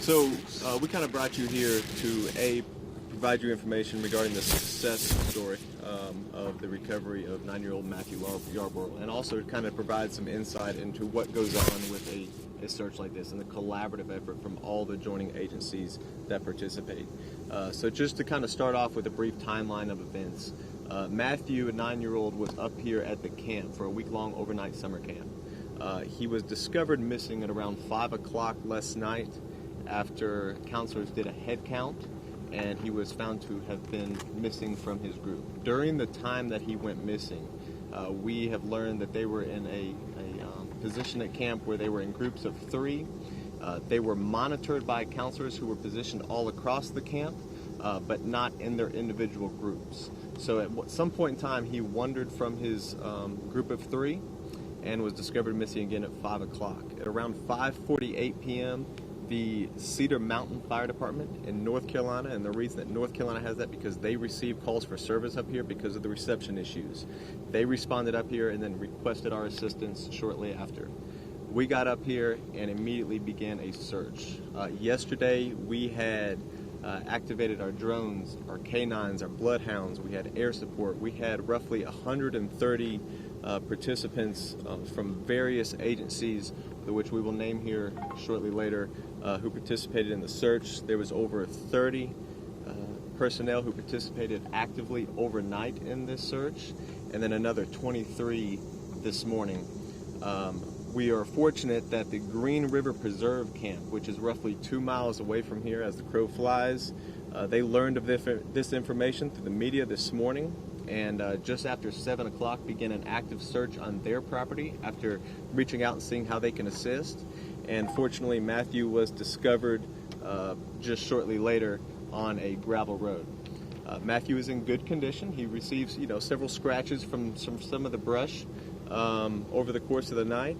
So we kind of brought you here to provide you information regarding the success story of the recovery of 9-year-old Matthew Yarborough, and also kind of provide some insight into what goes on with a search like this and the collaborative effort from all the joining agencies that participate. So just to kind of start off with a brief timeline of events, Matthew, a 9-year-old, was up here at the camp for a week-long overnight summer camp. He was discovered missing at around 5 o'clock last night after counselors did a head count, and he was found to have been missing from his group. During the time that he went missing, we have learned that they were in a position at camp where they were in groups of 3. They were monitored by counselors who were positioned all across the camp, but not in their individual groups. So at some point in time, he wandered from his group of 3 and was discovered missing again at 5 o'clock. At around 5:48 p.m., the Cedar Mountain Fire Department in North Carolina, and the reason that North Carolina has that because they receive calls for service up here because of the reception issues. They responded up here and then requested our assistance shortly after. We got up here and immediately began a search. Yesterday we had activated our drones, our canines, our bloodhounds. We had air support. We had roughly 130 participants from various agencies, which we will name here shortly later, who participated in the search. There was over 30 personnel who participated actively overnight in this search, and then another 23 this morning. We are fortunate that the Green River Preserve Camp, which is roughly 2 miles away from here as the crow flies, they learned of this information through the media this morning, and just after 7 o'clock began an active search on their property after reaching out and seeing how they can assist. And fortunately, Matthew was discovered just shortly later on a gravel road. Matthew is in good condition. He receives, several scratches from some of the brush over the course of the night,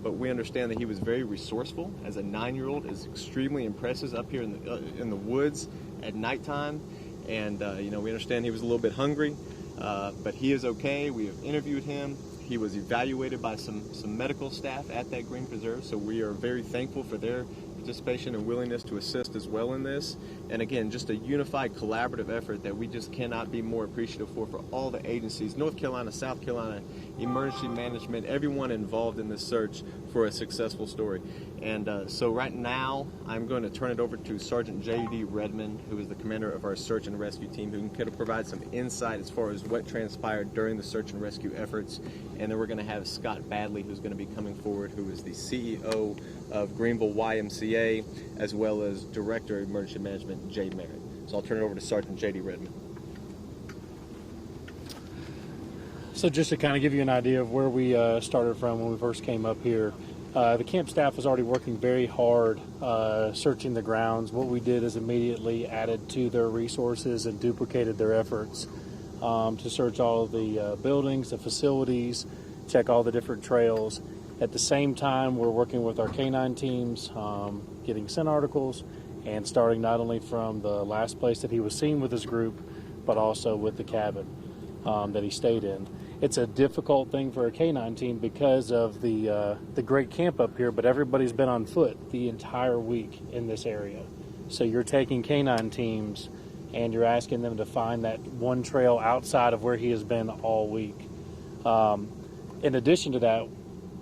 but we understand that he was very resourceful. As a 9-year-old, is extremely impressive up here in the woods at nighttime, and we understand he was a little bit hungry, but he is okay. We have interviewed him. He was evaluated by some medical staff at that Green Preserve, so we are very thankful for their participation and willingness to assist as well in this. And again, just a unified collaborative effort that we just cannot be more appreciative for all the agencies, North Carolina, South Carolina, emergency management, everyone involved in this search for a successful story. And so right now, I'm going to turn it over to Sergeant J.D. Redmond, who is the commander of our search and rescue team, who can provide some insight as far as what transpired during the search and rescue efforts. And then we're going to have Scott Badley, who's going to be coming forward, who is the CEO of Greenville YMCA, as well as Director of Emergency Management, Jay Merritt. So I'll turn it over to Sergeant J.D. Redmond. So just to kind of give you an idea of where we started from when we first came up here, the camp staff was already working very hard searching the grounds. What we did is immediately added to their resources and duplicated their efforts to search all of the buildings, the facilities, check all the different trails. At the same time, we're working with our canine teams, getting scent articles, and starting not only from the last place that he was seen with his group, but also with the cabin that he stayed in. It's a difficult thing for a canine team because of the great camp up here, but everybody's been on foot the entire week in this area. So you're taking canine teams and you're asking them to find that one trail outside of where he has been all week. In addition to that,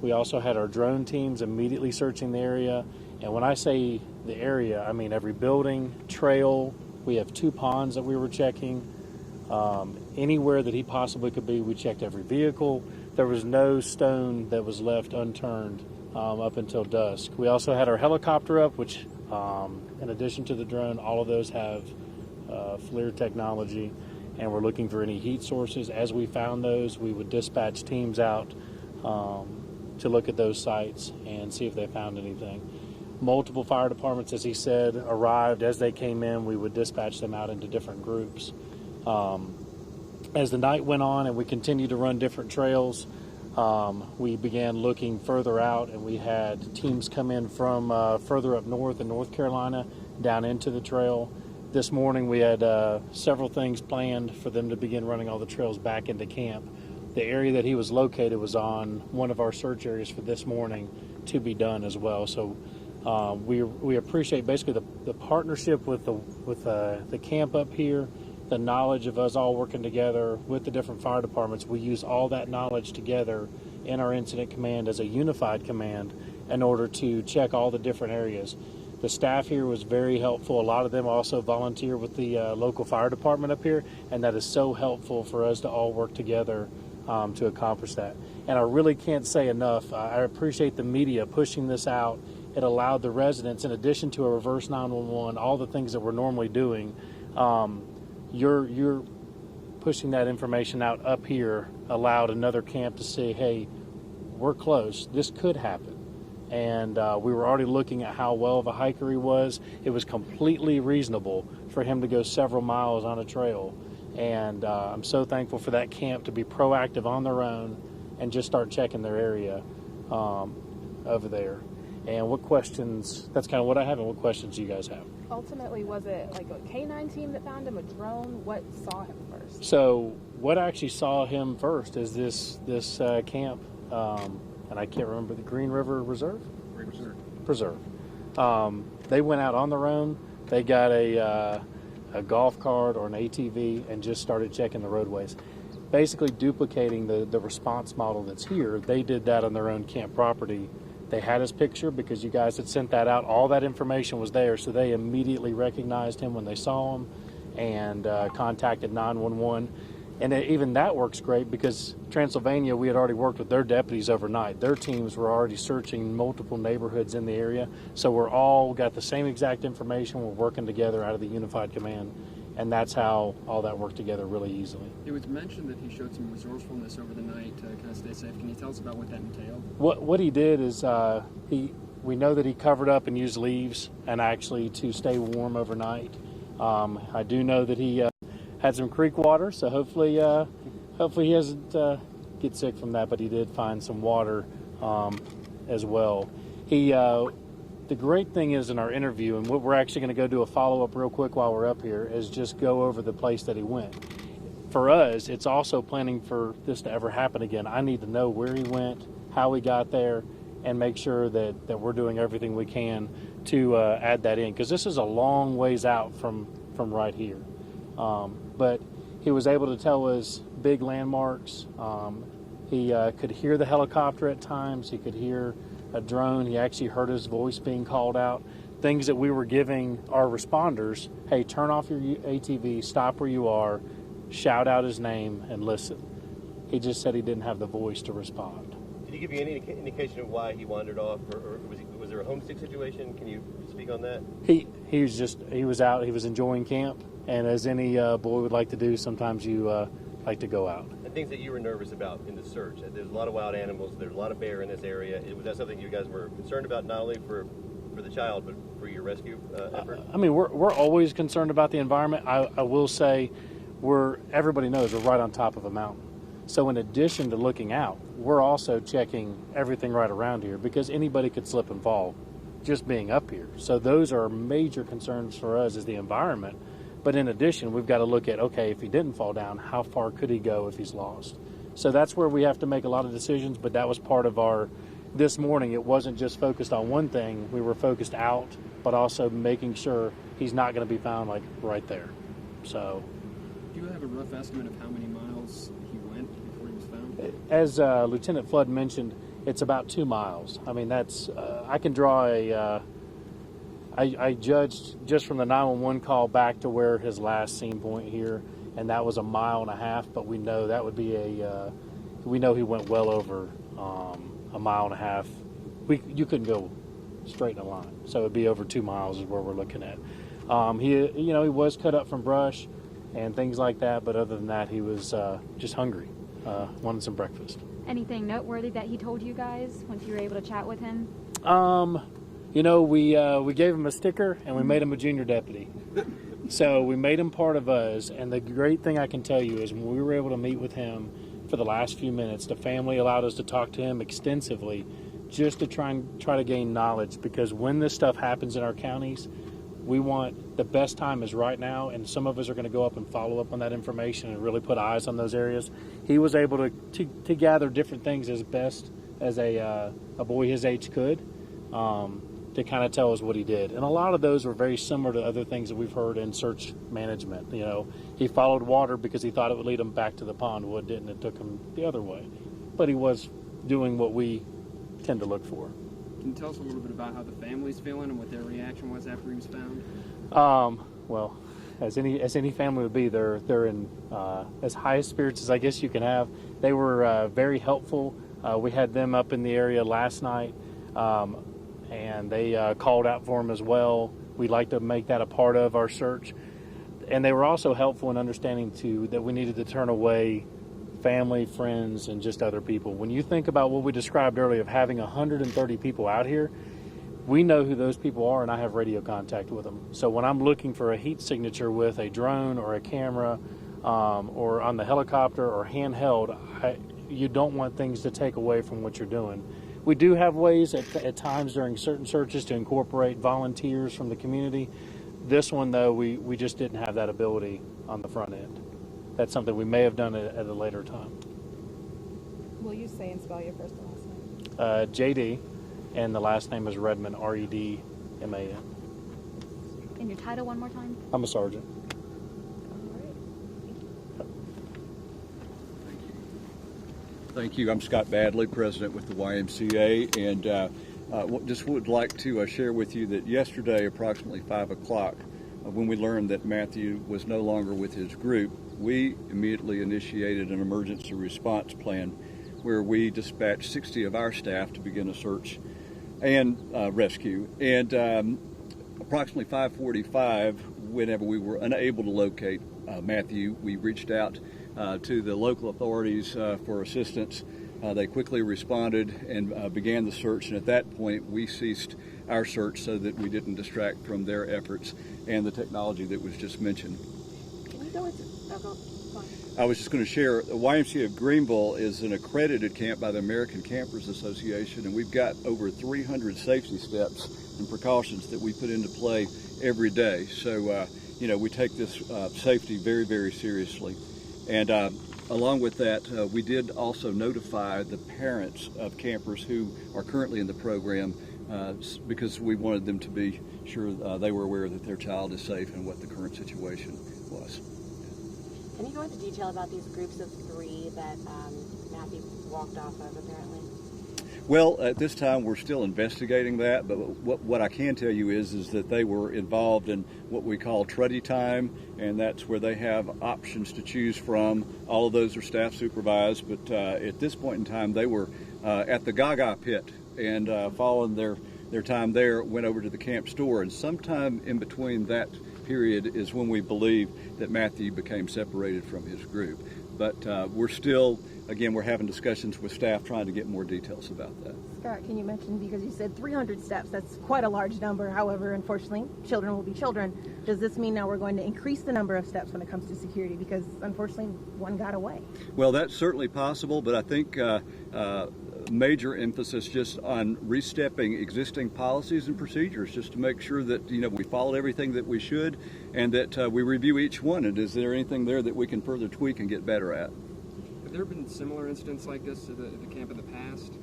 we also had our drone teams immediately searching the area. And when I say the area, I mean every building, trail. We have 2 ponds that we were checking. Anywhere that he possibly could be, we checked every vehicle. There was no stone that was left unturned up until dusk. We also had our helicopter up, which in addition to the drone, all of those have FLIR technology, and we're looking for any heat sources. As we found those, we would dispatch teams out to look at those sites and see if they found anything. Multiple fire departments, as he said, arrived. As they came in, we would dispatch them out into different groups. As the night went on and we continued to run different trails, we began looking further out, and we had teams come in from further up north in North Carolina down into the trail. This morning we had several things planned for them to begin running all the trails back into camp. The area that he was located was on one of our search areas for this morning to be done as well. So We appreciate basically the partnership with the camp up here, the knowledge of us all working together with the different fire departments. We use all that knowledge together in our incident command as a unified command in order to check all the different areas. The staff here was very helpful. A lot of them also volunteer with the local fire department up here, and that is so helpful for us to all work together to accomplish that. And I really can't say enough. I appreciate the media pushing this out. It allowed the residents, in addition to a reverse 911, all the things that we're normally doing, you're pushing that information out up here allowed another camp to say, hey, we're close. This could happen. And we were already looking at how well of a hiker he was. It was completely reasonable for him to go several miles on a trail. And I'm so thankful for that camp to be proactive on their own and just start checking their area over there. And what questions, that's kind of what I have, and what questions do you guys have? Ultimately, was it like a K-9 team that found him, a drone? What saw him first? So what actually saw him first is this camp, and I can't remember, the Green River Reserve? Preserve. They went out on their own. They got a golf cart or an ATV and just started checking the roadways. Basically duplicating the response model that's here. They did that on their own camp property. They had his picture because you guys had sent that out. All that information was there, so they immediately recognized him when they saw him and contacted 911. And even that works great because Transylvania, we had already worked with their deputies overnight. Their teams were already searching multiple neighborhoods in the area. So we're all got the same exact information. We're working together out of the unified command. And that's how all that worked together really easily. It was mentioned that he showed some resourcefulness over the night to kind of stay safe. Can you tell us about what that entailed? What he did is we know that he covered up and used leaves and actually to stay warm overnight. I do know that he had some creek water, so hopefully he doesn't get sick from that, but he did find some water as well. The great thing is in our interview, and what we're actually going to go do a follow-up real quick while we're up here, is just go over the place that he went. For us, it's also planning for this to ever happen again. I need to know where he went, how he got there, and make sure that we're doing everything we can to add that in, because this is a long ways out from right here. But he was able to tell us big landmarks. He could hear the helicopter at times. He could hear a drone. He actually heard his voice being called out. Things that we were giving our responders, hey, turn off your ATV, stop where you are, shout out his name, and listen. He just said he didn't have the voice to respond. Did he give you any indication of why he wandered off, or was there a homesick situation? Can you speak on that? He was out. He was enjoying camp, and as any boy would like to do, sometimes you like to go out. And things that you were nervous about in the search. There's a lot of wild animals. There's a lot of bear in this area. Was that something you guys were concerned about, not only for the child, but for your rescue effort? I mean, we're always concerned about the environment. I will say, everybody knows we're right on top of a mountain. So in addition to looking out, we're also checking everything right around here because anybody could slip and fall just being up here. So those are major concerns for us is the environment. But in addition, we've got to look at, okay, if he didn't fall down, how far could he go if he's lost? So that's where we have to make a lot of decisions, but that was part of this morning. It wasn't just focused on one thing. We were focused out, but also making sure he's not going to be found like right there. So, do you have a rough estimate of how many miles he went before he was found? As Lieutenant Flood mentioned, it's about 2 miles. I mean, that's, I can draw I judged just from the 911 call back to where his last scene point here, and that was 1.5 miles, but we know that would be we know he went well over 1.5 miles. You couldn't go straight in a line, so it'd be over 2 miles is where we're looking at. He was cut up from brush and things like that, but other than that, he was just hungry, wanted some breakfast. Anything noteworthy that he told you guys once you were able to chat with him? We gave him a sticker and we made him a junior deputy. So we made him part of us. And the great thing I can tell you is when we were able to meet with him for the last few minutes, the family allowed us to talk to him extensively just to try to gain knowledge, because when this stuff happens in our counties, we want the best time is right now, and some of us are going to go up and follow up on that information and really put eyes on those areas. He was able to gather different things as best as a boy his age could. to kind of tell us what he did. And a lot of those were very similar to other things that we've heard in search management. You know, he followed water because he thought it would lead him back to the pond. Well, it didn't. It took him the other way. But he was doing what we tend to look for. Can you tell us a little bit about how the family's feeling and what their reaction was after he was found? Well, as any family would be, they're in as high spirits as I guess you can have. They were very helpful. We had them up in the area last night, and they called out for him as well. We'd like to make that a part of our search. And they were also helpful in understanding too that we needed to turn away family, friends, and just other people. When you think about what we described earlier of having 130 people out here, we know who those people are, and I have radio contact with them. So when I'm looking for a heat signature with a drone or a camera or on the helicopter or handheld, you don't want things to take away from what you're doing. We do have ways at times during certain searches to incorporate volunteers from the community. This one, though, we just didn't have that ability on the front end. That's something we may have done at a later time. Will you say and spell your first and last name? JD, and the last name is Redman, Redman. And your title one more time? I'm a sergeant. Thank you. I'm Scott Badley, president with the YMCA, and just would like to share with you that yesterday, approximately 5 o'clock, when we learned that Matthew was no longer with his group, we immediately initiated an emergency response plan where we dispatched 60 of our staff to begin a search and rescue. And approximately 5:45, whenever we were unable to locate Matthew, we reached out to the local authorities for assistance. They quickly responded and began the search, and at that point we ceased our search so that we didn't distract from their efforts and the technology that was just mentioned. Can you go into... I was just going to share, the YMCA of Greenville is an accredited camp by the American Campers Association, and we've got over 300 safety steps and precautions that we put into play every day. So, we take this safety very, very seriously. And along with that, we did also notify the parents of campers who are currently in the program because we wanted them to be sure they were aware that their child is safe and what the current situation was. Can you go into detail about these groups of 3 that Matthew walked off of, apparently? Well, at this time, we're still investigating that, but what I can tell you is that they were involved in what we call truddy time, and that's where they have options to choose from. All of those are staff supervised, but at this point in time, they were at the Gaga pit, and following their time there, went over to the camp store, and sometime in between that period is when we believe that Matthew became separated from his group. But we're still, again, we're having discussions with staff trying to get more details about that. Scott, can you mention, because you said 300 steps, that's quite a large number. However, unfortunately, children will be children. Does this mean now we're going to increase the number of steps when it comes to security? Because unfortunately, one got away. Well, that's certainly possible, but I think major emphasis just on restepping existing policies and procedures just to make sure that we followed everything that we should and that we review each one. And is there anything there that we can further tweak and get better at? Have there been similar incidents like this at the camp in the past?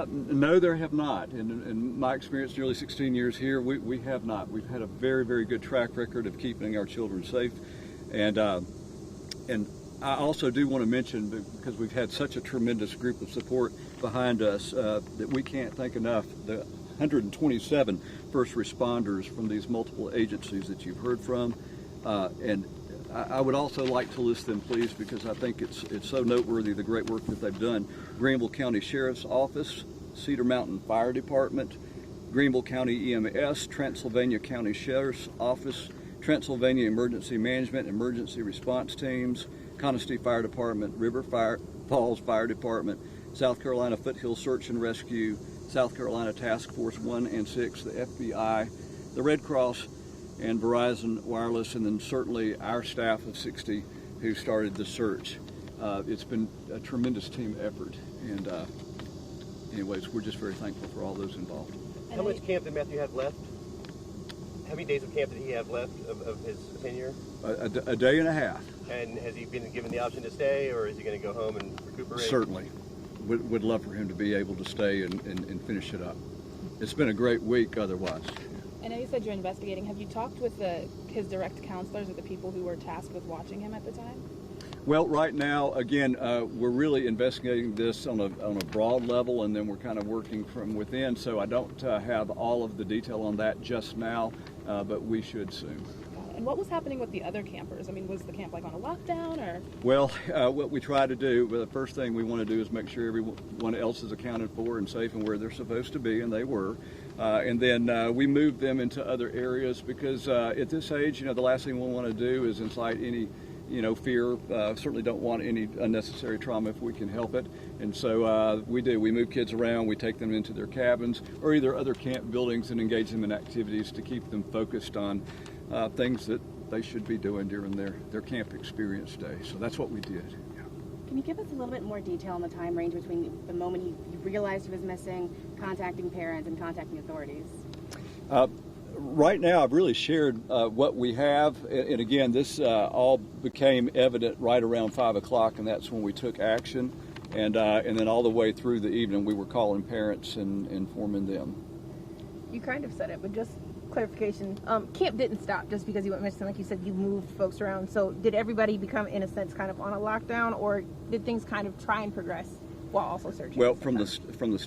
No, there have not. In my experience, nearly 16 years here, we have not. We've had a very, very good track record of keeping our children safe. And I also do want to mention, because we've had such a tremendous group of support behind us, that we can't thank enough the 127 first responders from these multiple agencies that you've heard from. And I would also like to list them, please, because I think it's so noteworthy, the great work that they've done. Greenville County Sheriff's Office, Cedar Mountain Fire Department, Greenville County EMS, Transylvania County Sheriff's Office, Transylvania Emergency Management, Emergency Response Teams, Conisty Fire Department, River Falls Fire Department, South Carolina Foothill Search and Rescue, South Carolina Task Force 1 and 6, the FBI, the Red Cross, and Verizon Wireless, and then certainly our staff of 60 who started the search. It's been a tremendous team effort, and anyways, we're just very thankful for all those involved. How much camp did Matthew have left? How many days of camp did he have left of his tenure? A day and a half. And has he been given the option to stay, or is he going to go home and recuperate? Certainly. Would love for him to be able to stay and finish it up. it's been a great week otherwise. I know you said you're investigating. Have you talked with his direct counselors or the people who were tasked with watching him at the time? Well, right now, again, we're really investigating this on a broad level, and then we're kind of working from within. So I don't have all of the detail on that just now, but we should soon. And what was happening with the other campers? I mean, was the camp like on a lockdown or? Well, what we try to do, the first thing we want to do is make sure everyone else is accounted for and safe and where they're supposed to be, and they were. And then we moved them into other areas because at this age, the last thing we want to do is incite any fear. Certainly don't want any unnecessary trauma if we can help it. And so we do. We move kids around. We take them into their cabins or either other camp buildings and engage them in activities to keep them focused on things that they should be doing during their camp experience day. So that's what we did. Yeah. Can you give us a little bit more detail on the time range between the moment you realized he was missing, contacting parents, and contacting authorities? Right now, I've really shared what we have, and again, this all became evident right around 5 o'clock, and that's when we took action. And then all the way through the evening, we were calling parents and informing them. You kind of said it, but just clarification. Camp didn't stop just because you went missing. Like you said, you moved folks around. So did everybody become, in a sense, kind of on a lockdown, or did things kind of try and progress while also searching? Well, from the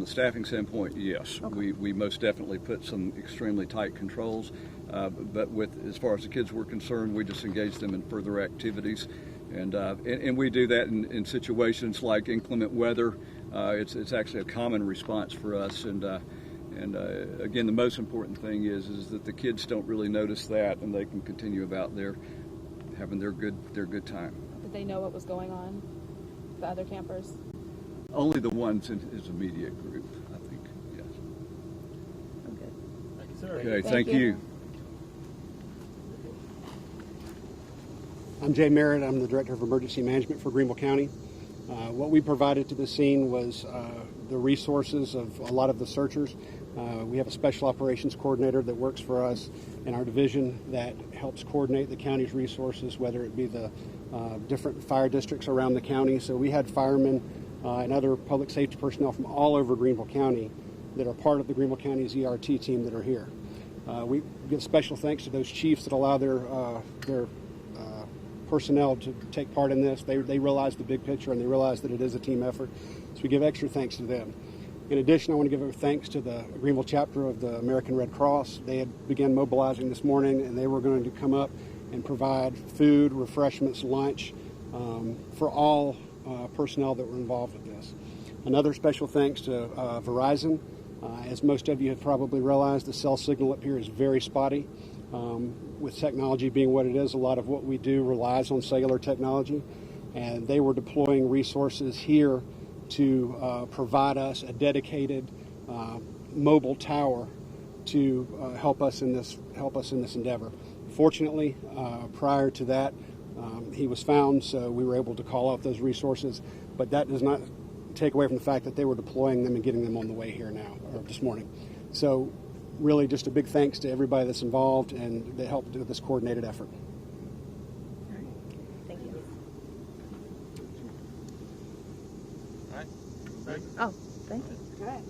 staffing standpoint, yes, okay. we most definitely put some extremely tight controls. But as far as the kids were concerned, we just engaged them in further activities, and we do that in situations like inclement weather. It's actually a common response for us, and again, the most important thing is that the kids don't really notice that, and they can continue about having their good time. Did they know what was going on? The other campers? Only the ones in his immediate group, I think. Yes. Okay. Thank you, sir. Okay. Thank Thank you. you. I'm Jay Merritt. I'm the Director of Emergency Management for Greenville County. What we provided to the scene was the resources of a lot of the searchers. We have a special operations coordinator that works for us in our division that helps coordinate the county's resources, whether it be the different fire districts around the county. So we had firemen and other public safety personnel from all over Greenville County that are part of the Greenville County's ERT team that are here. We give special thanks to those chiefs that allow their personnel to take part in this. They realize the big picture and they realize that it is a team effort. So we give extra thanks to them. In addition, I want to give thanks to the Greenville chapter of the American Red Cross. They had begun mobilizing this morning, and they were going to come up and provide food, refreshments, lunch for all personnel that were involved with this. Another special thanks to Verizon. As most of you have probably realized, the cell signal up here is very spotty. With technology being what it is, a lot of what we do relies on cellular technology, and they were deploying resources here to provide us a dedicated mobile tower to help us in this endeavor. Fortunately, prior to that, he was found, so we were able to call out those resources. But that does not take away from the fact that they were deploying them and getting them on the way here now, or this morning. So, really, just a big thanks to everybody that's involved and that helped with this coordinated effort. All right. Thank you. All right. Oh, thank you. Good.